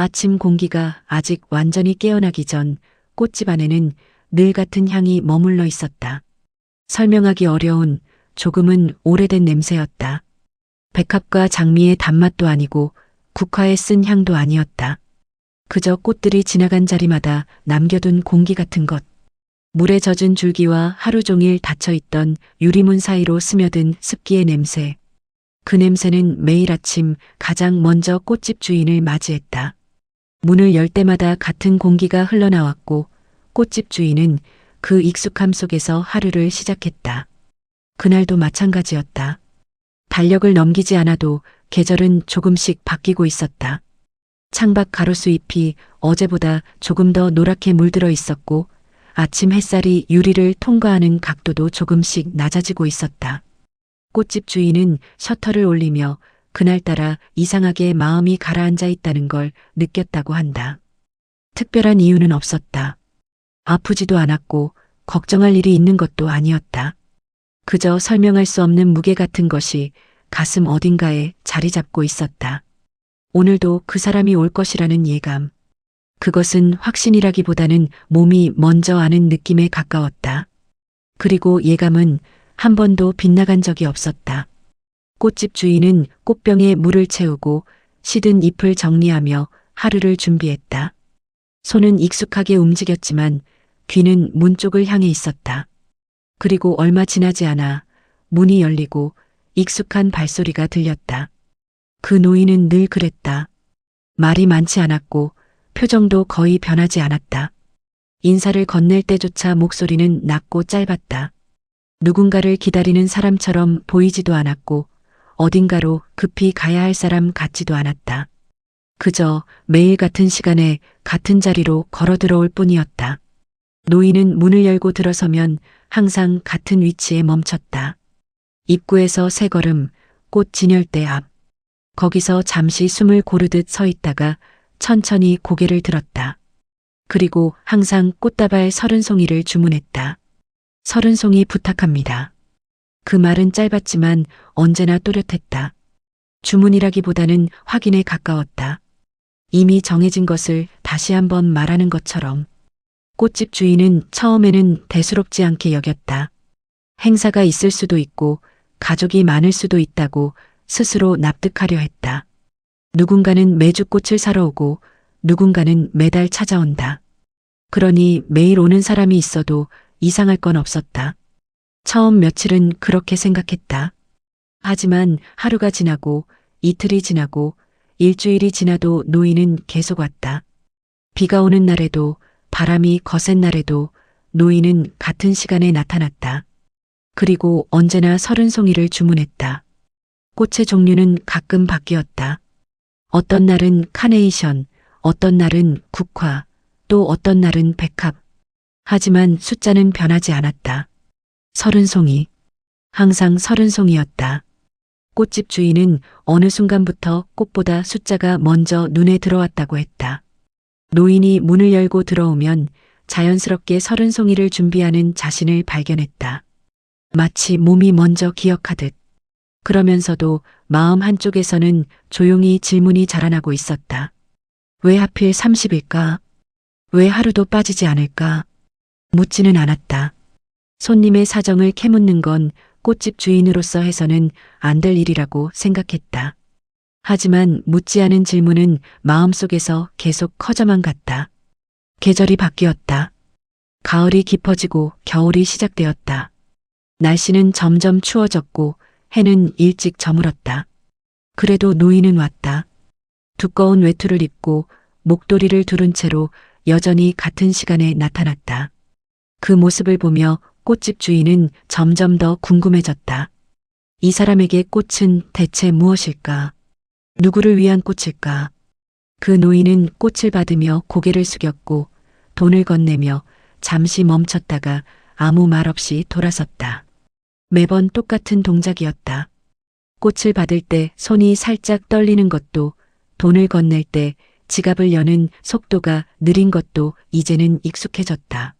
아침 공기가 아직 완전히 깨어나기 전 꽃집 안에는 늘 같은 향이 머물러 있었다. 설명하기 어려운 조금은 오래된 냄새였다. 백합과 장미의 단맛도 아니고 국화에 쓴 향도 아니었다. 그저 꽃들이 지나간 자리마다 남겨둔 공기 같은 것. 물에 젖은 줄기와 하루 종일 닫혀있던 유리문 사이로 스며든 습기의 냄새. 그 냄새는 매일 아침 가장 먼저 꽃집 주인을 맞이했다. 문을 열 때마다 같은 공기가 흘러나왔고 꽃집 주인은 그 익숙함 속에서 하루를 시작했다. 그날도 마찬가지였다. 달력을 넘기지 않아도 계절은 조금씩 바뀌고 있었다. 창밖 가로수 잎이 어제보다 조금 더 노랗게 물들어 있었고 아침 햇살이 유리를 통과하는 각도도 조금씩 낮아지고 있었다. 꽃집 주인은 셔터를 올리며 그날따라 이상하게 마음이 가라앉아 있다는 걸 느꼈다고 한다. 특별한 이유는 없었다. 아프지도 않았고 걱정할 일이 있는 것도 아니었다. 그저 설명할 수 없는 무게 같은 것이 가슴 어딘가에 자리 잡고 있었다. 오늘도 그 사람이 올 것이라는 예감. 그것은 확신이라기보다는 몸이 먼저 아는 느낌에 가까웠다. 그리고 예감은 한 번도 빗나간 적이 없었다. 꽃집 주인은 꽃병에 물을 채우고 시든 잎을 정리하며 하루를 준비했다. 손은 익숙하게 움직였지만 귀는 문 쪽을 향해 있었다. 그리고 얼마 지나지 않아 문이 열리고 익숙한 발소리가 들렸다. 그 노인은 늘 그랬다. 말이 많지 않았고 표정도 거의 변하지 않았다. 인사를 건넬 때조차 목소리는 낮고 짧았다. 누군가를 기다리는 사람처럼 보이지도 않았고 어딘가로 급히 가야 할 사람 같지도 않았다. 그저 매일 같은 시간에 같은 자리로 걸어 들어올 뿐이었다. 노인은 문을 열고 들어서면 항상 같은 위치에 멈췄다. 입구에서 세 걸음, 꽃 진열대 앞. 거기서 잠시 숨을 고르듯 서 있다가 천천히 고개를 들었다. 그리고 항상 꽃다발 30송이를 주문했다. 30송이 부탁합니다. 그 말은 짧았지만 언제나 또렷했다. 주문이라기보다는 확인에 가까웠다. 이미 정해진 것을 다시 한번 말하는 것처럼. 꽃집 주인은 처음에는 대수롭지 않게 여겼다. 행사가 있을 수도 있고 가족이 많을 수도 있다고 스스로 납득하려 했다. 누군가는 매주 꽃을 사러 오고 누군가는 매달 찾아온다. 그러니 매일 오는 사람이 있어도 이상할 건 없었다. 처음 며칠은 그렇게 생각했다. 하지만 하루가 지나고 이틀이 지나고 일주일이 지나도 노인은 계속 왔다. 비가 오는 날에도 바람이 거센 날에도 노인은 같은 시간에 나타났다. 그리고 언제나 30송이를 주문했다. 꽃의 종류는 가끔 바뀌었다. 어떤 날은 카네이션, 어떤 날은 국화, 또 어떤 날은 백합. 하지만 숫자는 변하지 않았다. 30송이. 항상 30송이였다. 꽃집 주인은 어느 순간부터 꽃보다 숫자가 먼저 눈에 들어왔다고 했다. 노인이 문을 열고 들어오면 자연스럽게 30송이를 준비하는 자신을 발견했다. 마치 몸이 먼저 기억하듯. 그러면서도 마음 한쪽에서는 조용히 질문이 자라나고 있었다. 왜 하필 30일까? 왜 하루도 빠지지 않을까? 묻지는 않았다. 손님의 사정을 캐묻는 건 꽃집 주인으로서 해서는 안 될 일이라고 생각했다. 하지만 묻지 않은 질문은 마음속에서 계속 커져만 갔다. 계절이 바뀌었다. 가을이 깊어지고 겨울이 시작되었다. 날씨는 점점 추워졌고 해는 일찍 저물었다. 그래도 노인은 왔다. 두꺼운 외투를 입고 목도리를 두른 채로 여전히 같은 시간에 나타났다. 그 모습을 보며 꽃집 주인은 점점 더 궁금해졌다. 이 사람에게 꽃은 대체 무엇일까? 누구를 위한 꽃일까? 그 노인은 꽃을 받으며 고개를 숙였고 돈을 건네며 잠시 멈췄다가 아무 말 없이 돌아섰다. 매번 똑같은 동작이었다. 꽃을 받을 때 손이 살짝 떨리는 것도, 돈을 건넬 때 지갑을 여는 속도가 느린 것도 이제는 익숙해졌다.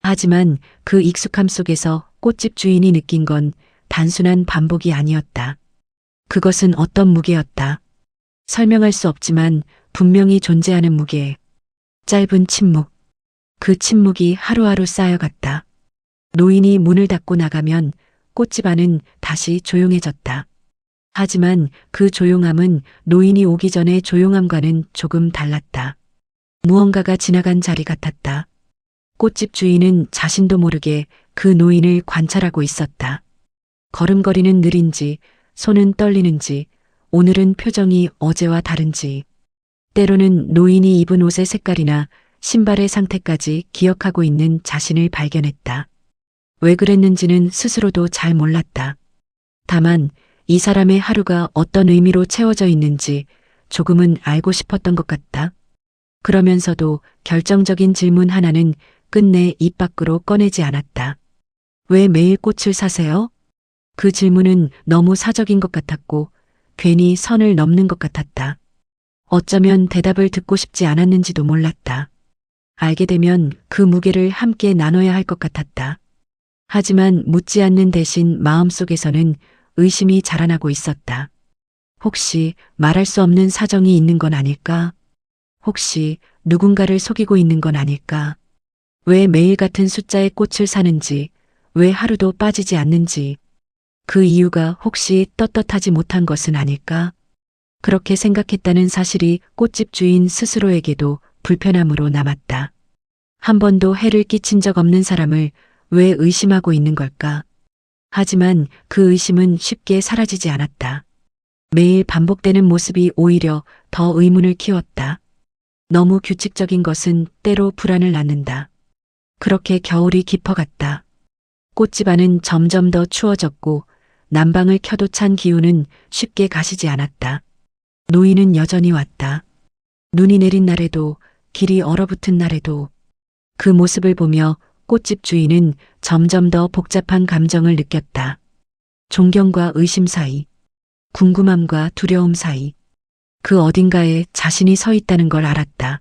하지만 그 익숙함 속에서 꽃집 주인이 느낀 건 단순한 반복이 아니었다. 그것은 어떤 무게였다. 설명할 수 없지만 분명히 존재하는 무게. 짧은 침묵. 그 침묵이 하루하루 쌓여갔다. 노인이 문을 닫고 나가면 꽃집 안은 다시 조용해졌다. 하지만 그 조용함은 노인이 오기 전의 조용함과는 조금 달랐다. 무언가가 지나간 자리 같았다. 꽃집 주인은 자신도 모르게 그 노인을 관찰하고 있었다. 걸음걸이는 느린지, 손은 떨리는지, 오늘은 표정이 어제와 다른지. 때로는 노인이 입은 옷의 색깔이나 신발의 상태까지 기억하고 있는 자신을 발견했다. 왜 그랬는지는 스스로도 잘 몰랐다. 다만 이 사람의 하루가 어떤 의미로 채워져 있는지 조금은 알고 싶었던 것 같다. 그러면서도 결정적인 질문 하나는 끝내 입 밖으로 꺼내지 않았다. 왜 매일 꽃을 사세요? 그 질문은 너무 사적인 것 같았고 괜히 선을 넘는 것 같았다. 어쩌면 대답을 듣고 싶지 않았는지도 몰랐다. 알게 되면 그 무게를 함께 나눠야 할 것 같았다. 하지만 묻지 않는 대신 마음속에서는 의심이 자라나고 있었다. 혹시 말할 수 없는 사정이 있는 건 아닐까? 혹시 누군가를 속이고 있는 건 아닐까? 왜 매일 같은 숫자의 꽃을 사는지, 왜 하루도 빠지지 않는지, 그 이유가 혹시 떳떳하지 못한 것은 아닐까? 그렇게 생각했다는 사실이 꽃집 주인 스스로에게도 불편함으로 남았다. 한 번도 해를 끼친 적 없는 사람을 왜 의심하고 있는 걸까? 하지만 그 의심은 쉽게 사라지지 않았다. 매일 반복되는 모습이 오히려 더 의문을 키웠다. 너무 규칙적인 것은 때로 불안을 낳는다. 그렇게 겨울이 깊어갔다. 꽃집 안은 점점 더 추워졌고 난방을 켜도 찬 기운은 쉽게 가시지 않았다. 노인은 여전히 왔다. 눈이 내린 날에도, 길이 얼어붙은 날에도. 그 모습을 보며 꽃집 주인은 점점 더 복잡한 감정을 느꼈다. 존경과 의심 사이, 궁금함과 두려움 사이. 그 어딘가에 자신이 서 있다는 걸 알았다.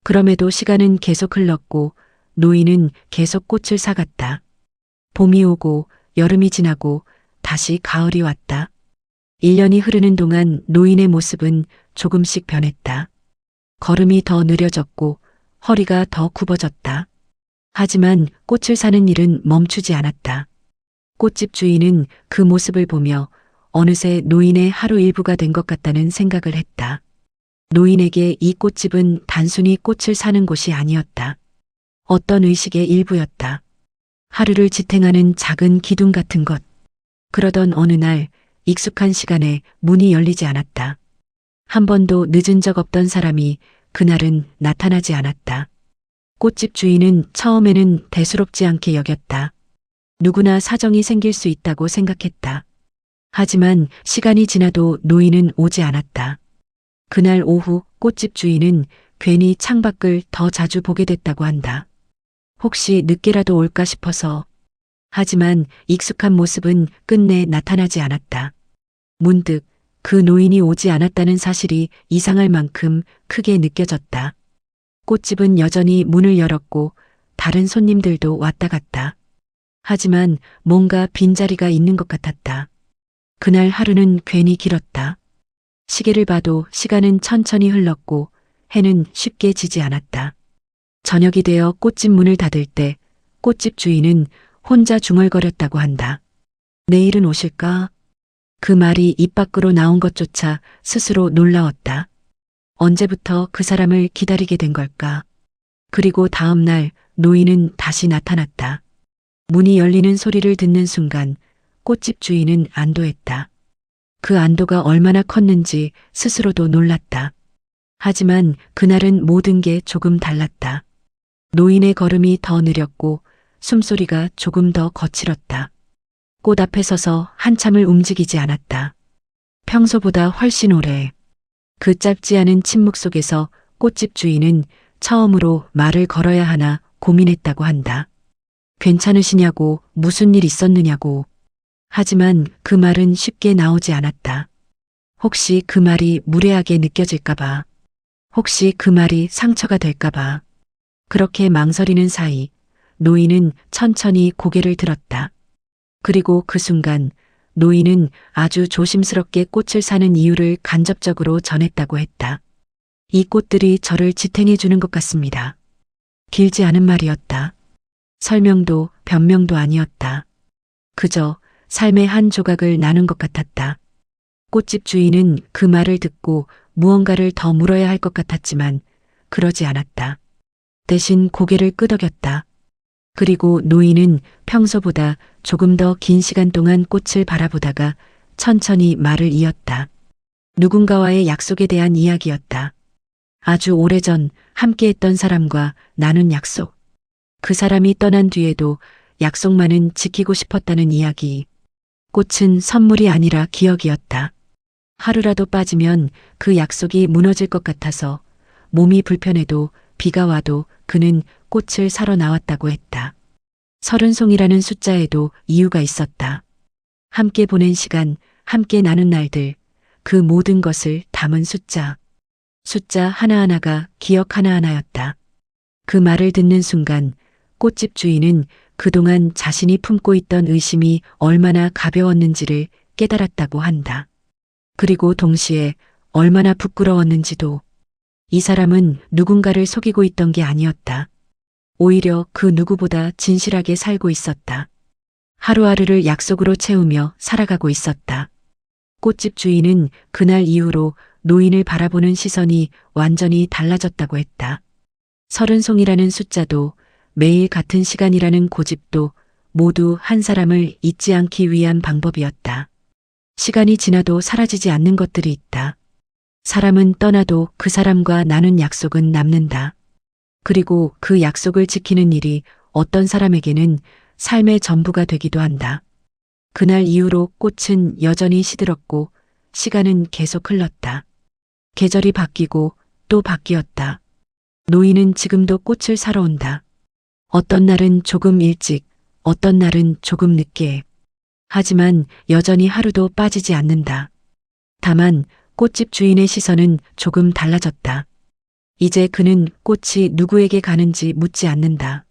그럼에도 시간은 계속 흘렀고 노인은 계속 꽃을 사갔다. 봄이 오고 여름이 지나고 다시 가을이 왔다. 1년이 흐르는 동안 노인의 모습은 조금씩 변했다. 걸음이 더 느려졌고 허리가 더 굽어졌다. 하지만 꽃을 사는 일은 멈추지 않았다. 꽃집 주인은 그 모습을 보며 어느새 노인의 하루 일부가 된 것 같다는 생각을 했다. 노인에게 이 꽃집은 단순히 꽃을 사는 곳이 아니었다. 어떤 의식의 일부였다. 하루를 지탱하는 작은 기둥 같은 것. 그러던 어느 날 익숙한 시간에 문이 열리지 않았다. 한 번도 늦은 적 없던 사람이 그날은 나타나지 않았다. 꽃집 주인은 처음에는 대수롭지 않게 여겼다. 누구나 사정이 생길 수 있다고 생각했다. 하지만 시간이 지나도 노인은 오지 않았다. 그날 오후 꽃집 주인은 괜히 창밖을 더 자주 보게 됐다고 한다. 혹시 늦게라도 올까 싶어서. 하지만 익숙한 모습은 끝내 나타나지 않았다. 문득 그 노인이 오지 않았다는 사실이 이상할 만큼 크게 느껴졌다. 꽃집은 여전히 문을 열었고 다른 손님들도 왔다 갔다. 하지만 뭔가 빈자리가 있는 것 같았다. 그날 하루는 괜히 길었다. 시계를 봐도 시간은 천천히 흘렀고 해는 쉽게 지지 않았다. 저녁이 되어 꽃집 문을 닫을 때 꽃집 주인은 혼자 중얼거렸다고 한다. 내일은 오실까? 그 말이 입 밖으로 나온 것조차 스스로 놀라웠다. 언제부터 그 사람을 기다리게 된 걸까? 그리고 다음 날 노인은 다시 나타났다. 문이 열리는 소리를 듣는 순간 꽃집 주인은 안도했다. 그 안도가 얼마나 컸는지 스스로도 놀랐다. 하지만 그날은 모든 게 조금 달랐다. 노인의 걸음이 더 느렸고 숨소리가 조금 더 거칠었다. 꽃 앞에 서서 한참을 움직이지 않았다. 평소보다 훨씬 오래. 그 짧지 않은 침묵 속에서 꽃집 주인은 처음으로 말을 걸어야 하나 고민했다고 한다. 괜찮으시냐고, 무슨 일 있었느냐고. 하지만 그 말은 쉽게 나오지 않았다. 혹시 그 말이 무례하게 느껴질까봐. 혹시 그 말이 상처가 될까봐. 그렇게 망설이는 사이 노인은 천천히 고개를 들었다. 그리고 그 순간 노인은 아주 조심스럽게 꽃을 사는 이유를 간접적으로 전했다고 했다. 이 꽃들이 저를 지탱해 주는 것 같습니다. 길지 않은 말이었다. 설명도 변명도 아니었다. 그저 삶의 한 조각을 나눈 것 같았다. 꽃집 주인은 그 말을 듣고 무언가를 더 물어야 할 것 같았지만 그러지 않았다. 대신 고개를 끄덕였다. 그리고 노인은 평소보다 조금 더 긴 시간 동안 꽃을 바라보다가 천천히 말을 이었다. 누군가와의 약속에 대한 이야기였다. 아주 오래전 함께했던 사람과 나눈 약속. 그 사람이 떠난 뒤에도 약속만은 지키고 싶었다는 이야기. 꽃은 선물이 아니라 기억이었다. 하루라도 빠지면 그 약속이 무너질 것 같아서 몸이 불편해도 비가 와도 그는 꽃을 사러 나왔다고 했다. 30송이라는 숫자에도 이유가 있었다. 함께 보낸 시간, 함께 나눈 날들, 그 모든 것을 담은 숫자. 숫자 하나하나가 기억 하나하나였다. 그 말을 듣는 순간 꽃집 주인은 그동안 자신이 품고 있던 의심이 얼마나 가벼웠는지를 깨달았다고 한다. 그리고 동시에 얼마나 부끄러웠는지도. 이 사람은 누군가를 속이고 있던 게 아니었다. 오히려 그 누구보다 진실하게 살고 있었다. 하루하루를 약속으로 채우며 살아가고 있었다. 꽃집 주인은 그날 이후로 노인을 바라보는 시선이 완전히 달라졌다고 했다. 30송이라는 숫자도 매일 같은 시간이라는 고집도 모두 한 사람을 잊지 않기 위한 방법이었다. 시간이 지나도 사라지지 않는 것들이 있다. 사람은 떠나도 그 사람과 나눈 약속은 남는다. 그리고 그 약속을 지키는 일이 어떤 사람에게는 삶의 전부가 되기도 한다. 그날 이후로 꽃은 여전히 시들었고 시간은 계속 흘렀다. 계절이 바뀌고 또 바뀌었다. 노인은 지금도 꽃을 사러 온다. 어떤 날은 조금 일찍, 어떤 날은 조금 늦게. 하지만 여전히 하루도 빠지지 않는다. 다만 꽃집 주인의 시선은 조금 달라졌다. 이제 그는 꽃이 누구에게 가는지 묻지 않는다.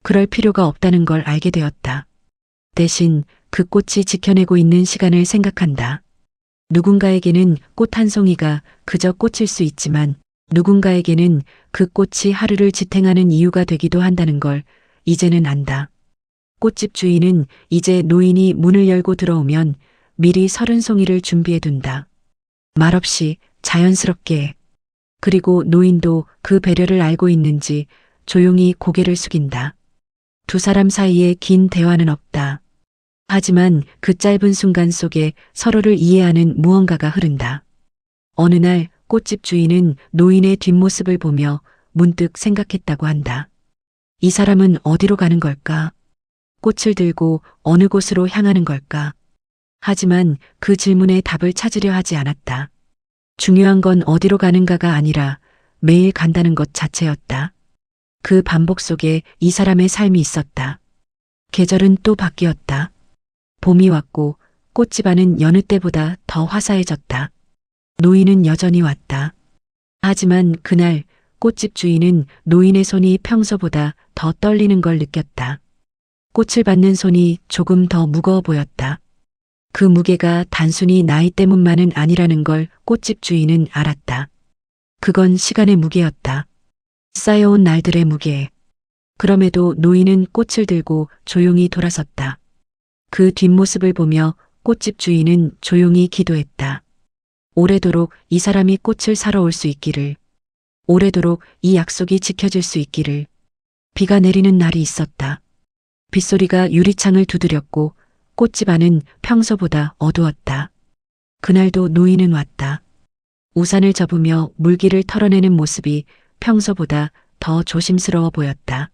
그럴 필요가 없다는 걸 알게 되었다. 대신 그 꽃이 지켜내고 있는 시간을 생각한다. 누군가에게는 꽃 한 송이가 그저 꽃일 수 있지만 누군가에게는 그 꽃이 하루를 지탱하는 이유가 되기도 한다는 걸 이제는 안다. 꽃집 주인은 이제 노인이 문을 열고 들어오면 미리 30송이를 준비해 둔다. 말없이 자연스럽게. 그리고 노인도 그 배려를 알고 있는지 조용히 고개를 숙인다. 두 사람 사이에 긴 대화는 없다. 하지만 그 짧은 순간 속에 서로를 이해하는 무언가가 흐른다. 어느 날 꽃집 주인은 노인의 뒷모습을 보며 문득 생각했다고 한다. 이 사람은 어디로 가는 걸까? 꽃을 들고 어느 곳으로 향하는 걸까? 하지만 그 질문에 답을 찾으려 하지 않았다. 중요한 건 어디로 가는가가 아니라 매일 간다는 것 자체였다. 그 반복 속에 이 사람의 삶이 있었다. 계절은 또 바뀌었다. 봄이 왔고 꽃집 안은 여느 때보다 더 화사해졌다. 노인은 여전히 왔다. 하지만 그날 꽃집 주인은 노인의 손이 평소보다 더 떨리는 걸 느꼈다. 꽃을 받는 손이 조금 더 무거워 보였다. 그 무게가 단순히 나이 때문만은 아니라는 걸 꽃집 주인은 알았다. 그건 시간의 무게였다. 쌓여온 날들의 무게. 그럼에도 노인은 꽃을 들고 조용히 돌아섰다. 그 뒷모습을 보며 꽃집 주인은 조용히 기도했다. 오래도록 이 사람이 꽃을 사러 올 수 있기를. 오래도록 이 약속이 지켜질 수 있기를. 비가 내리는 날이 있었다. 빗소리가 유리창을 두드렸고 꽃집 안은 평소보다 어두웠다. 그날도 노인은 왔다. 우산을 접으며 물기를 털어내는 모습이 평소보다 더 조심스러워 보였다.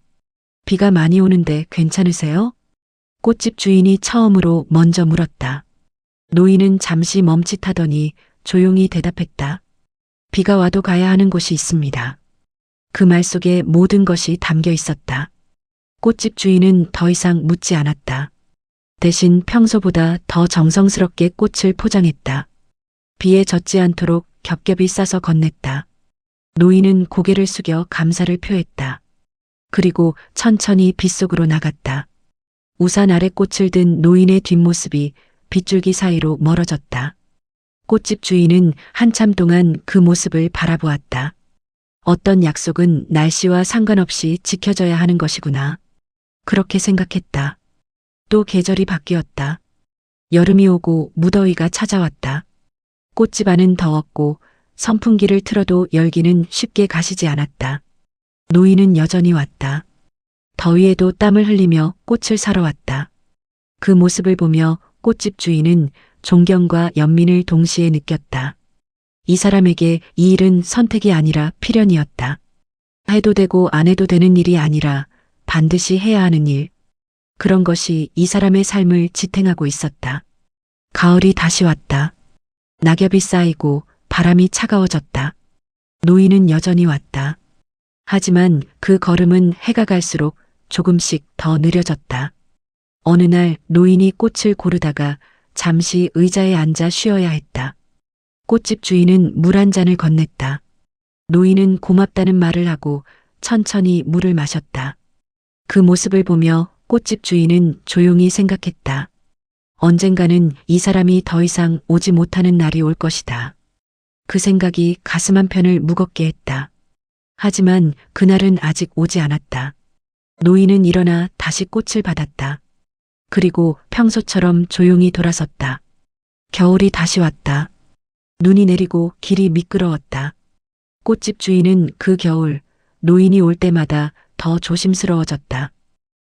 비가 많이 오는데 괜찮으세요? 꽃집 주인이 처음으로 먼저 물었다. 노인은 잠시 멈칫하더니 조용히 대답했다. 비가 와도 가야 하는 곳이 있습니다. 그 말 속에 모든 것이 담겨 있었다. 꽃집 주인은 더 이상 묻지 않았다. 대신 평소보다 더 정성스럽게 꽃을 포장했다. 비에 젖지 않도록 겹겹이 싸서 건넸다. 노인은 고개를 숙여 감사를 표했다. 그리고 천천히 빗속으로 나갔다. 우산 아래 꽃을 든 노인의 뒷모습이 빗줄기 사이로 멀어졌다. 꽃집 주인은 한참 동안 그 모습을 바라보았다. 어떤 약속은 날씨와 상관없이 지켜져야 하는 것이구나. 그렇게 생각했다. 또 계절이 바뀌었다. 여름이 오고 무더위가 찾아왔다. 꽃집 안은 더웠고 선풍기를 틀어도 열기는 쉽게 가시지 않았다. 노인은 여전히 왔다. 더위에도 땀을 흘리며 꽃을 사러 왔다. 그 모습을 보며 꽃집 주인은 존경과 연민을 동시에 느꼈다. 이 사람에게 이 일은 선택이 아니라 필연이었다. 해도 되고 안 해도 되는 일이 아니라 반드시 해야 하는 일. 그런 것이 이 사람의 삶을 지탱하고 있었다. 가을이 다시 왔다. 낙엽이 쌓이고 바람이 차가워졌다. 노인은 여전히 왔다. 하지만 그 걸음은 해가 갈수록 조금씩 더 느려졌다. 어느 날 노인이 꽃을 고르다가 잠시 의자에 앉아 쉬어야 했다. 꽃집 주인은 물 한 잔을 건넸다. 노인은 고맙다는 말을 하고 천천히 물을 마셨다. 그 모습을 보며 꽃집 주인은 조용히 생각했다. 언젠가는 이 사람이 더 이상 오지 못하는 날이 올 것이다. 그 생각이 가슴 한편을 무겁게 했다. 하지만 그날은 아직 오지 않았다. 노인은 일어나 다시 꽃을 받았다. 그리고 평소처럼 조용히 돌아섰다. 겨울이 다시 왔다. 눈이 내리고 길이 미끄러웠다. 꽃집 주인은 그 겨울 노인이 올 때마다 더 조심스러워졌다.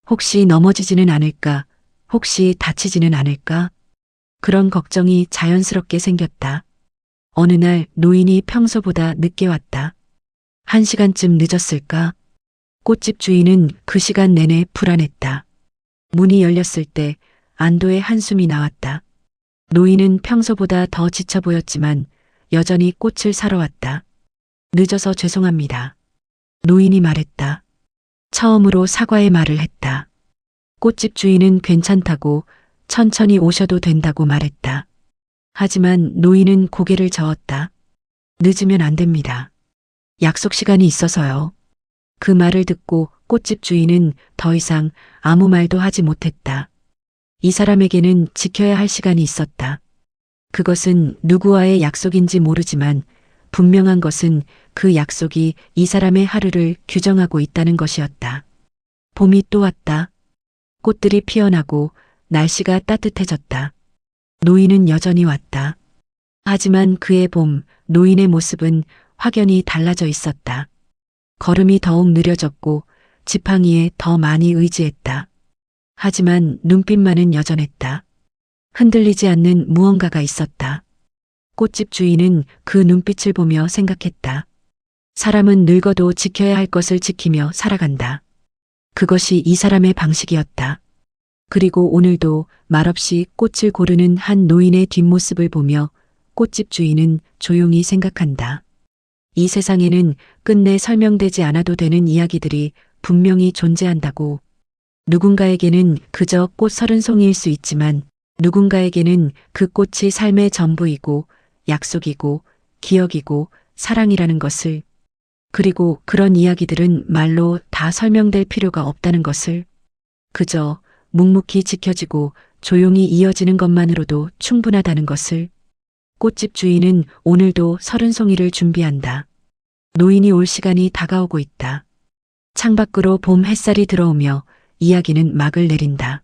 혹시 넘어지지는 않을까? 혹시 다치지는 않을까? 그런 걱정이 자연스럽게 생겼다. 어느 날 노인이 평소보다 늦게 왔다. 1시간쯤 늦었을까? 꽃집 주인은 그 시간 내내 불안했다. 문이 열렸을 때 안도의 한숨이 나왔다. 노인은 평소보다 더 지쳐 보였지만 여전히 꽃을 사러 왔다. 늦어서 죄송합니다. 노인이 말했다. 처음으로 사과의 말을 했다. 꽃집 주인은 괜찮다고 천천히 오셔도 된다고 말했다. 하지만 노인은 고개를 저었다. 늦으면 안 됩니다. 약속 시간이 있어서요. 그 말을 듣고 꽃집 주인은 더 이상 아무 말도 하지 못했다. 이 사람에게는 지켜야 할 시간이 있었다. 그것은 누구와의 약속인지 모르지만 분명한 것은 그 약속이 이 사람의 하루를 규정하고 있다는 것이었다. 봄이 또 왔다. 꽃들이 피어나고 날씨가 따뜻해졌다. 노인은 여전히 왔다. 하지만 그의 봄, 노인의 모습은 확연히 달라져 있었다. 걸음이 더욱 느려졌고 지팡이에 더 많이 의지했다. 하지만 눈빛만은 여전했다. 흔들리지 않는 무언가가 있었다. 꽃집 주인은 그 눈빛을 보며 생각했다. 사람은 늙어도 지켜야 할 것을 지키며 살아간다. 그것이 이 사람의 방식이었다. 그리고 오늘도 말없이 꽃을 고르는 한 노인의 뒷모습을 보며 꽃집 주인은 조용히 생각한다. 이 세상에는 끝내 설명되지 않아도 되는 이야기들이 분명히 존재한다고. 누군가에게는 그저 꽃 30송이일 수 있지만 누군가에게는 그 꽃이 삶의 전부이고 약속이고 기억이고 사랑이라는 것을, 그리고 그런 이야기들은 말로 다 설명될 필요가 없다는 것을, 그저 묵묵히 지켜지고 조용히 이어지는 것만으로도 충분하다는 것을. 꽃집 주인은 오늘도 30송이를 준비한다. 노인이 올 시간이 다가오고 있다. 창밖으로 봄 햇살이 들어오며 이야기는 막을 내린다.